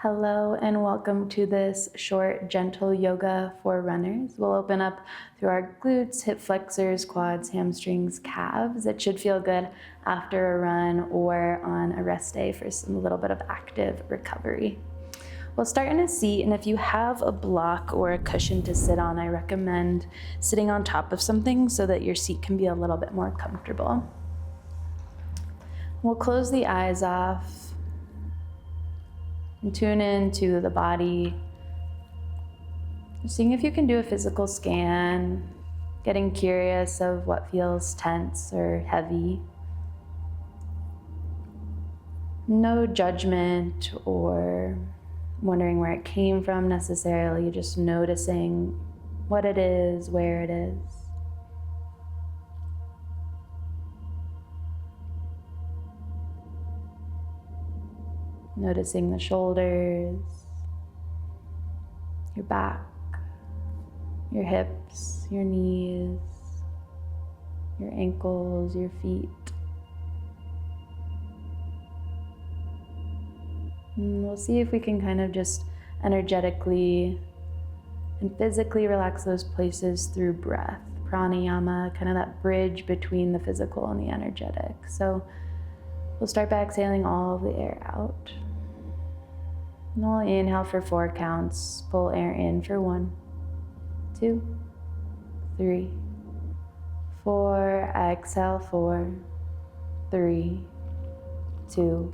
Hello and welcome to this short, gentle yoga for runners. We'll open up through our glutes, hip flexors, quads, hamstrings, calves. It should feel good after a run or on a rest day for a little bit of active recovery. We'll start in a seat, and if you have a block or a cushion to sit on, I recommend sitting on top of something so that your seat can be a little bit more comfortable. We'll close the eyes off and tune into the body. Seeing if you can do a physical scan, getting curious of what feels tense or heavy. No judgment or wondering where it came from necessarily, just noticing what it is, where it is. Noticing the shoulders, your back, your hips, your knees, your ankles, your feet. And we'll see if we can kind of just energetically and physically relax those places through breath. Pranayama, kind of that bridge between the physical and the energetic. So we'll start by exhaling all of the air out. And we'll inhale for 4 counts. Pull air in for 1, 2, 3, 4. Exhale, 4, 3, 2,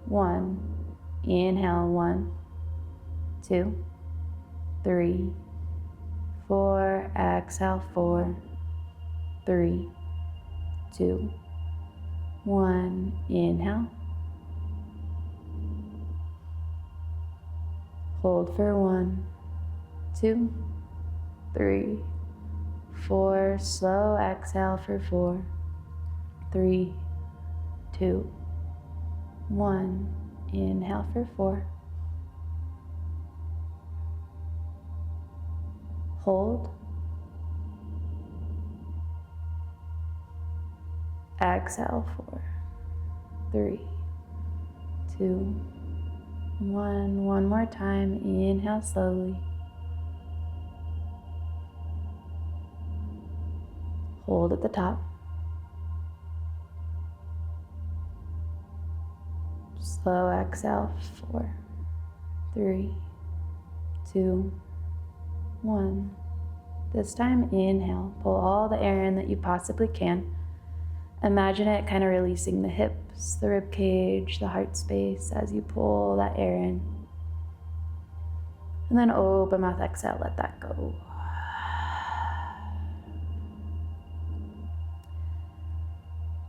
1. Inhale, 1, 2, 3, 4. Exhale, 4, 3, 2, 1. Inhale. Hold for 1, 2, 3, 4. Slow exhale for 4, 3, 2, 1. Inhale for 4. Hold. Exhale, 4, 3, 2, 1. One more time. Inhale slowly. Hold at the top. Slow exhale. 4, 3, 2, 1. This time, inhale. Pull all the air in that you possibly can. Imagine it kind of releasing the hips, the rib cage, the heart space as you pull that air in. And then open mouth, exhale, let that go.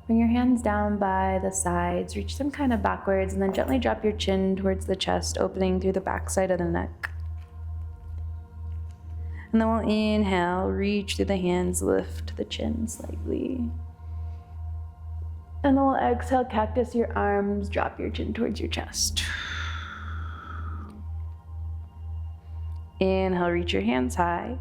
Bring your hands down by the sides, reach them kind of backwards, and then gently drop your chin towards the chest, opening through the backside of the neck. And then we'll inhale, reach through the hands, lift the chin slightly. And then we'll exhale, cactus your arms, drop your chin towards your chest. Inhale, reach your hands high.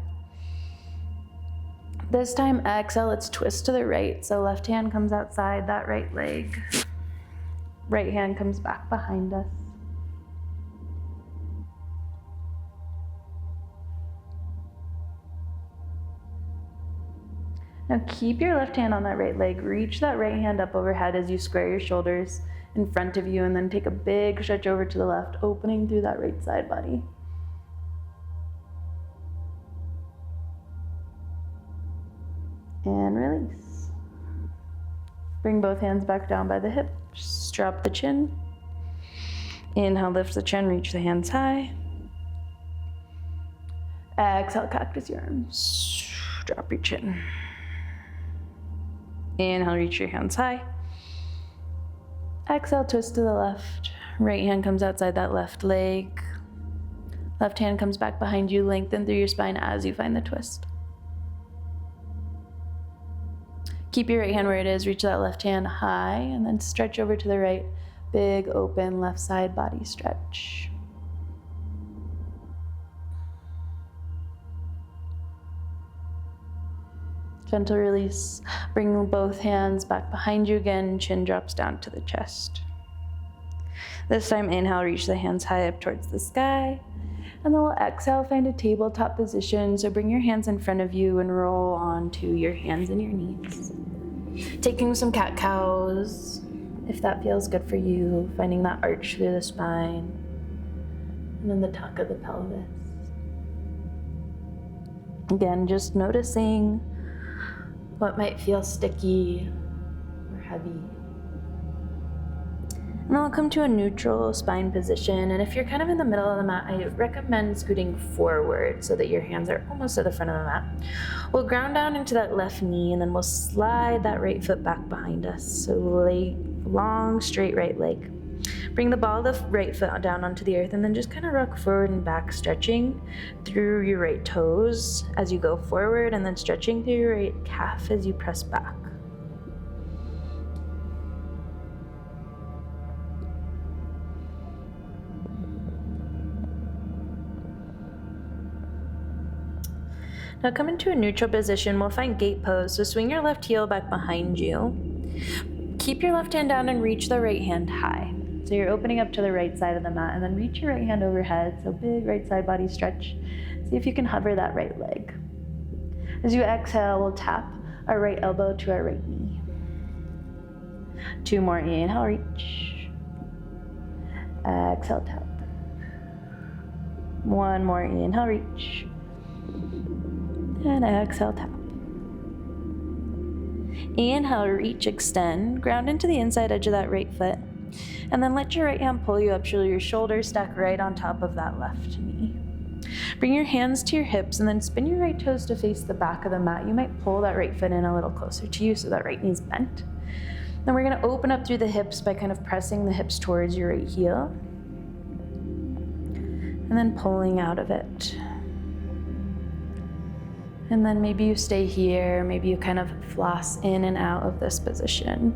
This time, exhale, let's twist to the right. So left hand comes outside that right leg. Right hand comes back behind us. Now keep your left hand on that right leg. Reach that right hand up overhead as you square your shoulders in front of you, and then take a big stretch over to the left, opening through that right side body. And release. Bring both hands back down by the hips. Drop the chin. Inhale, lift the chin, reach the hands high. Exhale, cactus your arms. Drop your chin. Inhale, reach your hands high. Exhale, twist to the left. Right hand comes outside that left leg. Left hand comes back behind you, lengthen through your spine as you find the twist. Keep your right hand where it is, reach that left hand high, and then stretch over to the right. Big open left side body stretch. Gentle release. Bring both hands back behind you again. Chin drops down to the chest. This time, inhale, reach the hands high up towards the sky. And then we'll exhale, find a tabletop position. So bring your hands in front of you and roll onto your hands and your knees. Taking some cat-cows, if that feels good for you, finding that arch through the spine. And then the tuck of the pelvis. Again, just noticing what might feel sticky or heavy. And then we'll come to a neutral spine position. And if you're kind of in the middle of the mat, I recommend scooting forward so that your hands are almost at the front of the mat. We'll ground down into that left knee, and then we'll slide that right foot back behind us. So lay long, straight right leg. Bring the ball of the right foot down onto the earth, and then just kind of rock forward and back, stretching through your right toes as you go forward, and then stretching through your right calf as you press back. Now come into a neutral position. We'll find gate pose. So swing your left heel back behind you. Keep your left hand down and reach the right hand high. So you're opening up to the right side of the mat, and then reach your right hand overhead. So big right side body stretch. See if you can hover that right leg. As you exhale, we'll tap our right elbow to our right knee. 2 more, inhale, reach. Exhale, tap. 1 more, inhale, reach. And exhale, tap. Inhale, reach, extend. Ground into the inside edge of that right foot. And then let your right hand pull you up so your shoulders stack right on top of that left knee. Bring your hands to your hips and then spin your right toes to face the back of the mat. You might pull that right foot in a little closer to you so that right knee's bent. Then we're gonna open up through the hips by kind of pressing the hips towards your right heel. And then pulling out of it. And then maybe you stay here, maybe you kind of floss in and out of this position.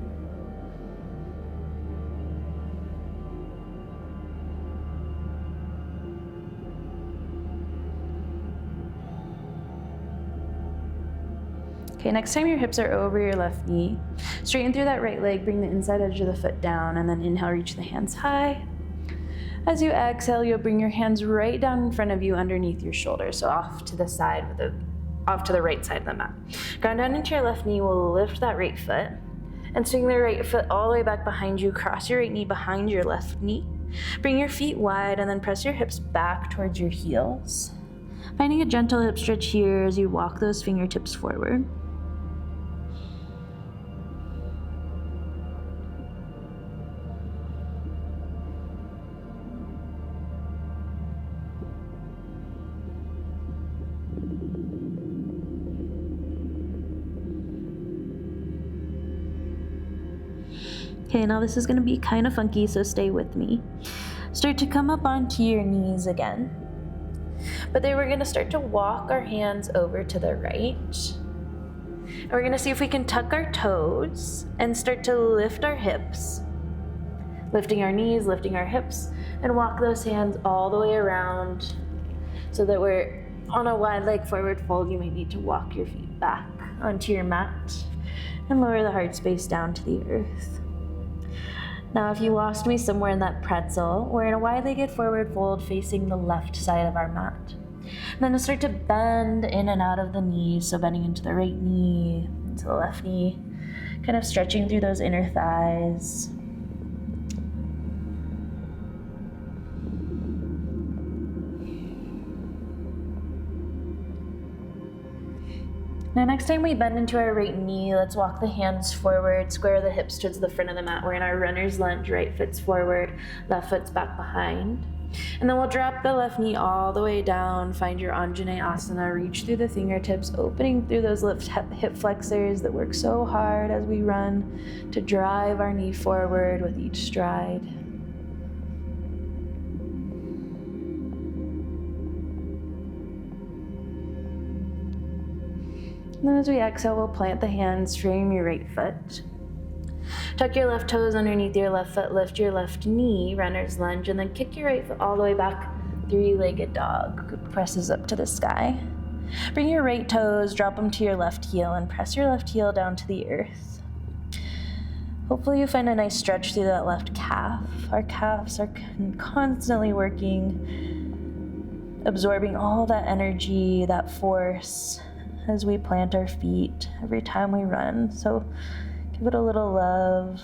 Okay, next time your hips are over your left knee, straighten through that right leg, bring the inside edge of the foot down, and then inhale, reach the hands high. As you exhale, you'll bring your hands right down in front of you underneath your shoulders, so off to the side off to the right side of the mat. Ground down into your left knee, we'll lift that right foot and swing the right foot all the way back behind you, cross your right knee behind your left knee. Bring your feet wide and then press your hips back towards your heels. Finding a gentle hip stretch here as you walk those fingertips forward. Okay, now this is gonna be kind of funky, so stay with me. Start to come up onto your knees again. But then we're gonna start to walk our hands over to the right. And we're gonna see if we can tuck our toes and start to lift our hips. Lifting our knees, lifting our hips, and walk those hands all the way around so that we're on a wide leg forward fold. You might need to walk your feet back onto your mat and lower the heart space down to the earth. Now, if you lost me somewhere in that pretzel, we're in a wide-legged forward fold facing the left side of our mat. And then we'll start to bend in and out of the knees, so bending into the right knee, into the left knee, kind of stretching through those inner thighs. Now next time we bend into our right knee, let's walk the hands forward, square the hips towards the front of the mat. We're in our runner's lunge, right foot's forward, left foot's back behind. And then we'll drop the left knee all the way down, find your Anjaneyasana, reach through the fingertips, opening through those left hip flexors that work so hard as we run to drive our knee forward with each stride. And then as we exhale, we'll plant the hands, frame your right foot. Tuck your left toes underneath your left foot, lift your left knee, runner's lunge, and then kick your right foot all the way back, three-legged dog, presses up to the sky. Bring your right toes, drop them to your left heel, and press your left heel down to the earth. Hopefully you find a nice stretch through that left calf. Our calves are constantly working, absorbing all that energy, that force as we plant our feet every time we run. So give it a little love.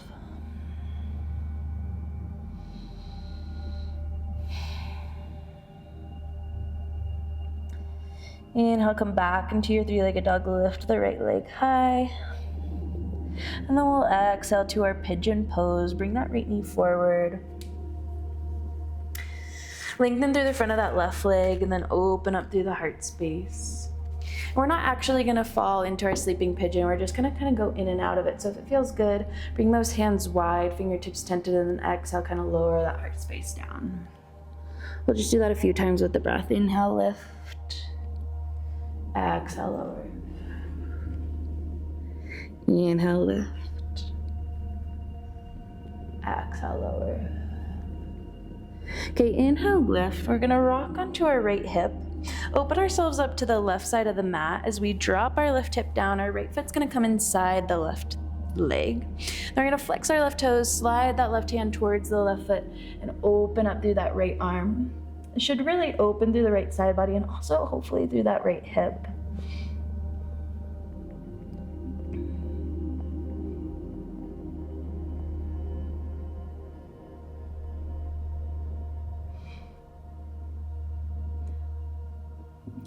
Inhale, come back into your three-legged dog. Lift the right leg high. And then we'll exhale to our pigeon pose. Bring that right knee forward. Lengthen through the front of that left leg and then open up through the heart space. We're not actually gonna fall into our sleeping pigeon. We're just gonna kind of go in and out of it. So if it feels good, bring those hands wide, fingertips tented, and then exhale, kind of lower that heart space down. We'll just do that a few times with the breath. Inhale, lift. Exhale, lower. Inhale, lift. Exhale, lower. Okay, inhale, lift. We're gonna rock onto our right hip. Open ourselves up to the left side of the mat. As we drop our left hip down, our right foot's gonna come inside the left leg. Then we're gonna flex our left toes, slide that left hand towards the left foot, and open up through that right arm. It should really open through the right side body and also hopefully through that right hip.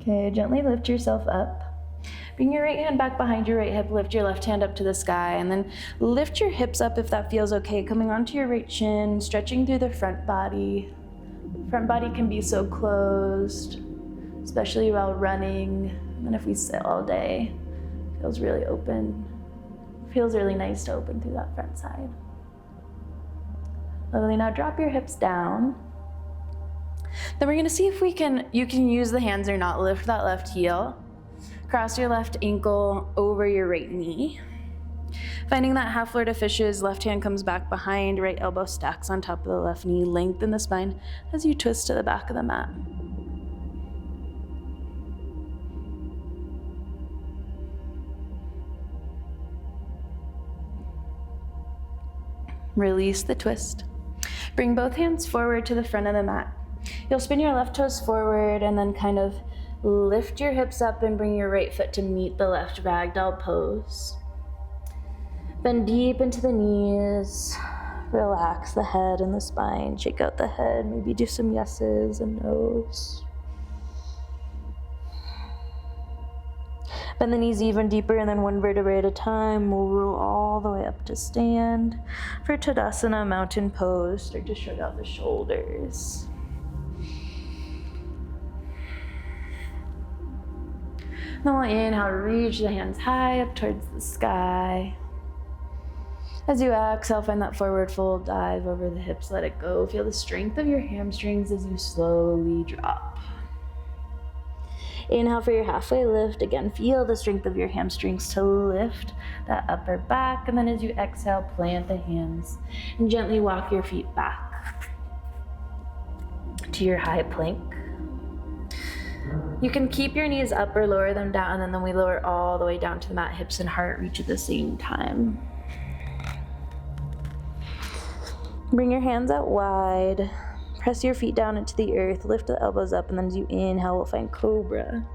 Okay, gently lift yourself up. Bring your right hand back behind your right hip, lift your left hand up to the sky, and then lift your hips up if that feels okay, coming onto your right shin, stretching through the front body. Front body can be so closed, especially while running. And if we sit all day, it feels really open. It feels really nice to open through that front side. Lovely, now drop your hips down. Then we're gonna see if you can use the hands or not. Lift that left heel. Cross your left ankle over your right knee. Finding that half Florida fishes, left hand comes back behind, right elbow stacks on top of the left knee. Lengthen the spine as you twist to the back of the mat. Release the twist. Bring both hands forward to the front of the mat. You'll spin your left toes forward and then kind of lift your hips up and bring your right foot to meet the left ragdoll pose. Bend deep into the knees. Relax the head and the spine. Shake out the head. Maybe do some yeses and nos. Bend the knees even deeper and then one vertebrae at a time. We'll roll all the way up to stand. For Tadasana, mountain pose, start to shrug out the shoulders. Then we'll inhale, reach the hands high up towards the sky. As you exhale, find that forward fold, dive over the hips, let it go. Feel the strength of your hamstrings as you slowly drop. Inhale for your halfway lift. Again, feel the strength of your hamstrings to lift that upper back. And then as you exhale, plant the hands and gently walk your feet back to your high plank. You can keep your knees up or lower them down, and then we lower all the way down to the mat. Hips and heart reach at the same time. Bring your hands out wide. Press your feet down into the earth. Lift the elbows up, and then as you inhale, we'll find cobra.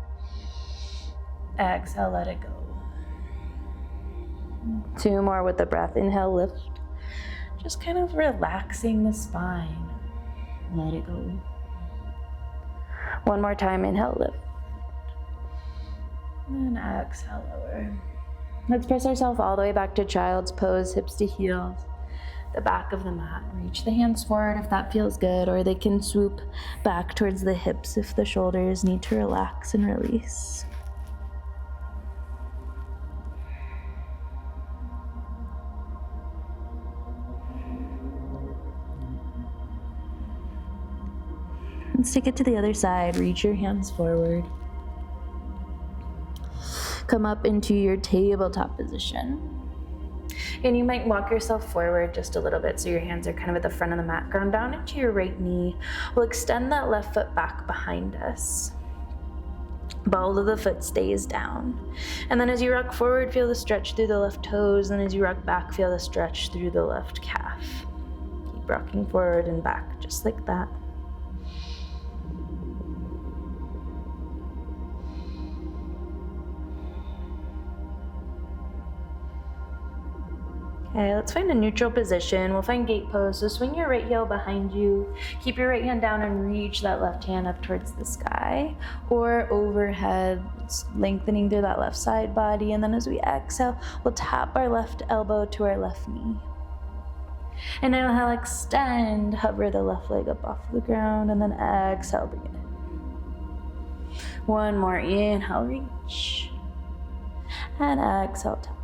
Exhale, let it go. 2 more with the breath. Inhale, lift. Just kind of relaxing the spine. Let it go. 1 more time. Inhale, lift. And then exhale, lower. Let's press ourselves all the way back to child's pose, hips to heels. The back of the mat. Reach the hands forward if that feels good, or they can swoop back towards the hips if the shoulders need to relax and release. Let's take it to the other side. Reach your hands forward. Come up into your tabletop position. And you might walk yourself forward just a little bit so your hands are kind of at the front of the mat. Ground down into your right knee. We'll extend that left foot back behind us. Ball of the foot stays down. And then as you rock forward, feel the stretch through the left toes. And as you rock back, feel the stretch through the left calf. Keep rocking forward and back, just like that. Okay, let's find a neutral position. We'll find gate pose. So swing your right heel behind you. Keep your right hand down and reach that left hand up towards the sky or overhead, lengthening through that left side body. And then as we exhale, we'll tap our left elbow to our left knee. And inhale, extend, hover the left leg up off the ground, and then exhale, bring it in. One more, inhale, reach. And exhale, tap.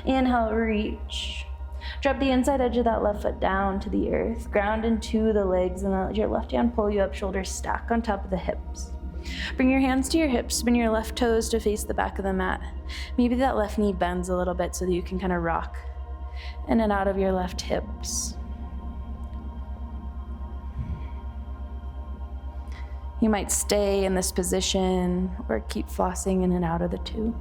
Inhale, reach. Drop the inside edge of that left foot down to the earth. Ground into the legs and let your left hand pull you up, shoulders stack on top of the hips. Bring your hands to your hips, spin your left toes to face the back of the mat. Maybe that left knee bends a little bit so that you can kind of rock in and out of your left hips. You might stay in this position or keep flossing in and out of the two.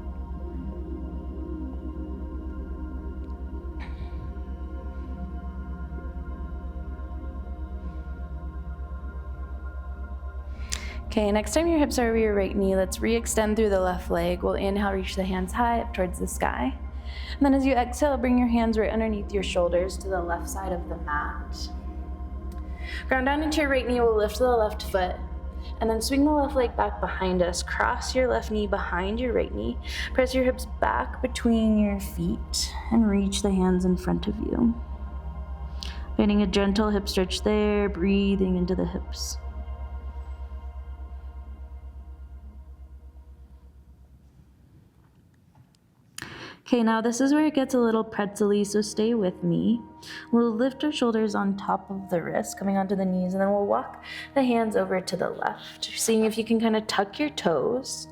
Okay, next time your hips are over your right knee, let's re-extend through the left leg. We'll inhale, reach the hands high up towards the sky. And then as you exhale, bring your hands right underneath your shoulders to the left side of the mat. Ground down into your right knee, we'll lift the left foot. And then swing the left leg back behind us. Cross your left knee behind your right knee. Press your hips back between your feet and reach the hands in front of you. Finding a gentle hip stretch there, breathing into the hips. Okay, now this is where it gets a little pretzel-y, so stay with me. We'll lift our shoulders on top of the wrists, coming onto the knees, and then we'll walk the hands over to the left, seeing if you can kind of tuck your toes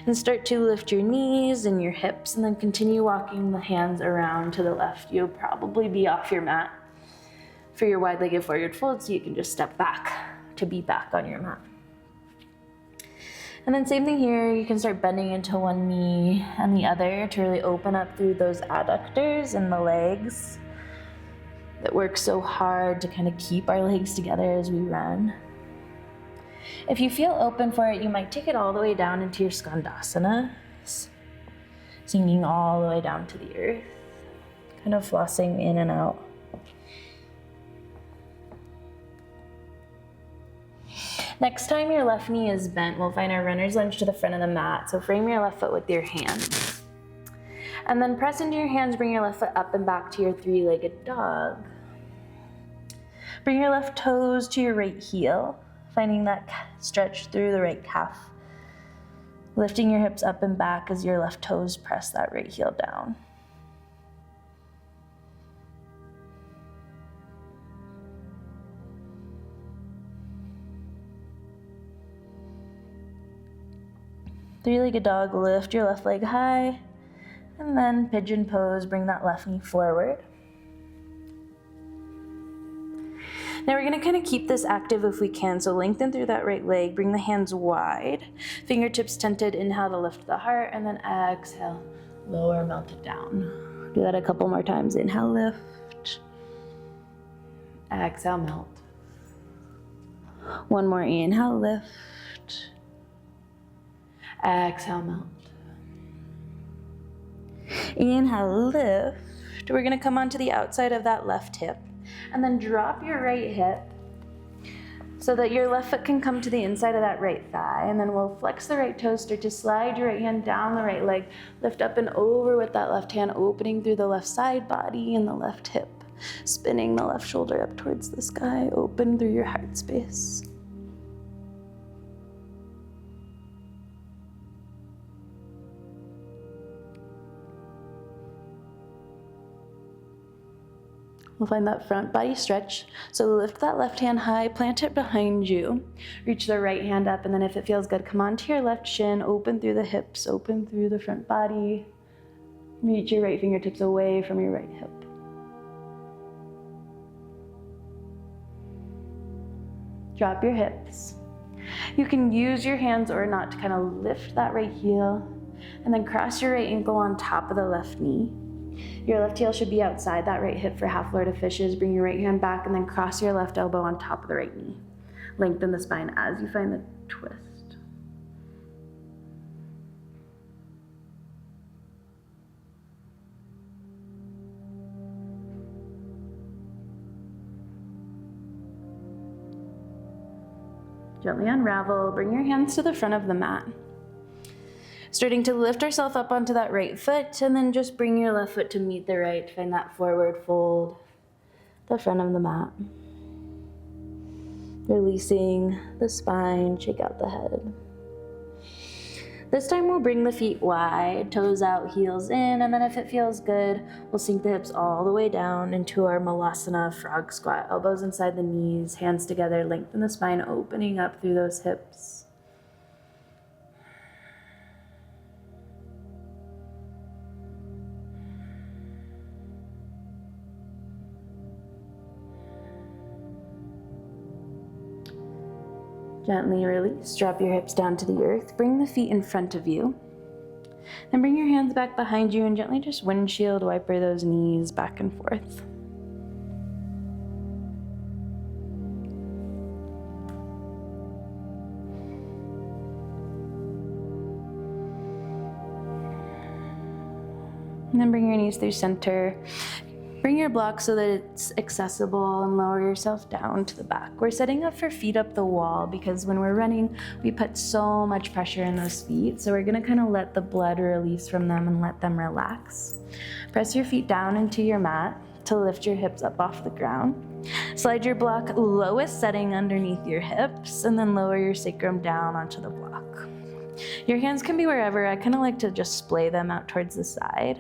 and start to lift your knees and your hips, and then continue walking the hands around to the left. You'll probably be off your mat for your wide-legged forward fold, so you can just step back to be back on your mat. And then same thing here, you can start bending into one knee and the other to really open up through those adductors in the legs that work so hard to kind of keep our legs together as we run. If you feel open for it, you might take it all the way down into your skandasana, sinking all the way down to the earth, kind of flossing in and out. Next time your left knee is bent, we'll find our runner's lunge to the front of the mat. So frame your left foot with your hands. And then press into your hands, bring your left foot up and back to your three-legged dog. Bring your left toes to your right heel, finding that stretch through the right calf. Lifting your hips up and back as your left toes press that right heel down. Three-legged dog, lift your left leg high, and then pigeon pose, bring that left knee forward. Now we're gonna kind of keep this active if we can, so lengthen through that right leg, bring the hands wide, fingertips tented, inhale to lift the heart, and then exhale, lower, melt it down. Do that a couple more times, inhale, lift, exhale, melt. One more, inhale, lift, exhale, melt. Inhale, lift. We're gonna come onto the outside of that left hip and then drop your right hip so that your left foot can come to the inside of that right thigh, and then we'll flex the right toes, start to slide your right hand down the right leg, lift up and over with that left hand, opening through the left side body and the left hip, spinning the left shoulder up towards the sky, open through your heart space. We'll find that front body stretch. So lift that left hand high, plant it behind you, reach the right hand up, and then if it feels good, come onto your left shin, open through the hips, open through the front body, reach your right fingertips away from your right hip. Drop your hips. You can use your hands or not to kind of lift that right heel and then cross your right ankle on top of the left knee. Your left heel should be outside that right hip for half Lord of Fishes. Bring your right hand back and then cross your left elbow on top of the right knee. Lengthen the spine as you find the twist. Gently unravel, bring your hands to the front of the mat. Starting to lift ourselves up onto that right foot, and then just bring your left foot to meet the right. Find that forward fold, the front of the mat. Releasing the spine, shake out the head. This time we'll bring the feet wide, toes out, heels in, and then if it feels good, we'll sink the hips all the way down into our Malasana frog squat. Elbows inside the knees, hands together, lengthen the spine, opening up through those hips. Gently release, drop your hips down to the earth, bring the feet in front of you. Then bring your hands back behind you and gently just windshield wiper those knees back and forth. And then bring your knees through center. Bring your block so that it's accessible and lower yourself down to the back. We're setting up for feet up the wall because when we're running, we put so much pressure in those feet. So we're gonna kind of let the blood release from them and let them relax. Press your feet down into your mat to lift your hips up off the ground. Slide your block lowest setting underneath your hips and then lower your sacrum down onto the block. Your hands can be wherever. I kind of like to just splay them out towards the side.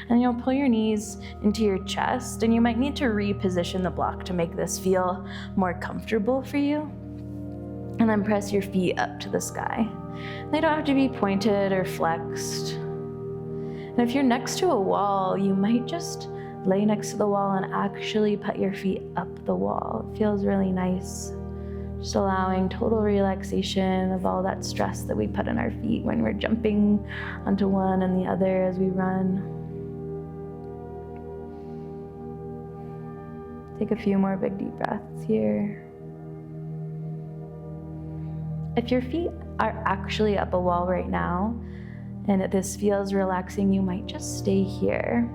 And you'll pull your knees into your chest, and you might need to reposition the block to make this feel more comfortable for you. And then press your feet up to the sky. They don't have to be pointed or flexed. And if you're next to a wall, you might just lay next to the wall and actually put your feet up the wall. It feels really nice. Just allowing total relaxation of all that stress that we put in our feet when we're jumping onto one and the other as we run. Take a few more big deep breaths here. If your feet are actually up a wall right now and this feels relaxing, you might just stay here.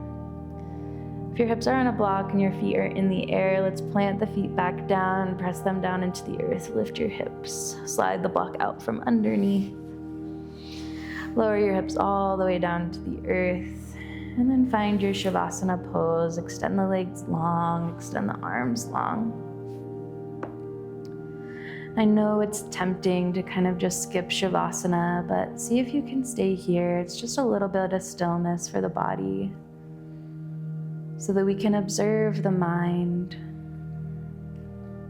If your hips are on a block and your feet are in the air, let's plant the feet back down, press them down into the earth, lift your hips, slide the block out from underneath. Lower your hips all the way down to the earth, and then find your Shavasana pose. Extend the legs long, extend the arms long. I know it's tempting to kind of just skip Shavasana, but see if you can stay here. It's just a little bit of stillness for the body, so that we can observe the mind,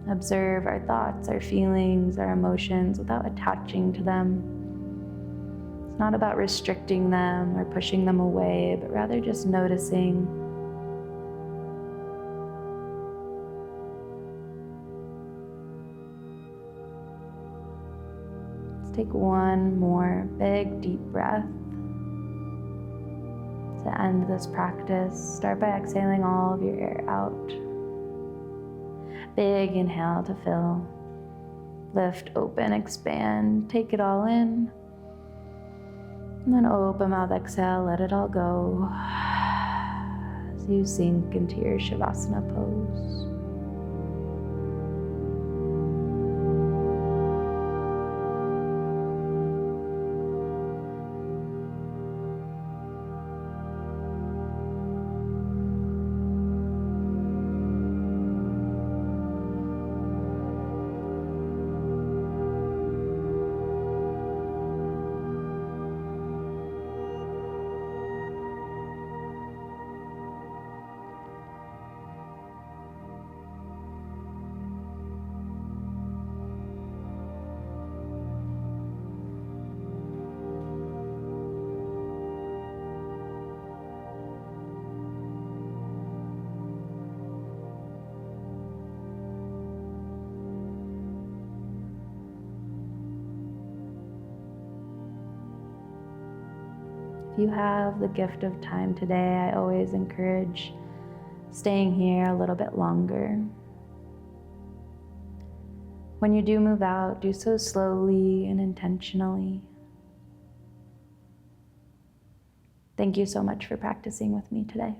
observe our thoughts, our feelings, our emotions without attaching to them. It's not about restricting them or pushing them away, but rather just noticing. Let's take one more big deep breath. To end this practice, start by exhaling all of your air out. Big inhale to fill. Lift, open, expand. Take it all in. And then open mouth, exhale, let it all go. As you sink into your Shavasana pose. If you have the gift of time today, I always encourage staying here a little bit longer. When you do move out, do so slowly and intentionally. Thank you so much for practicing with me today.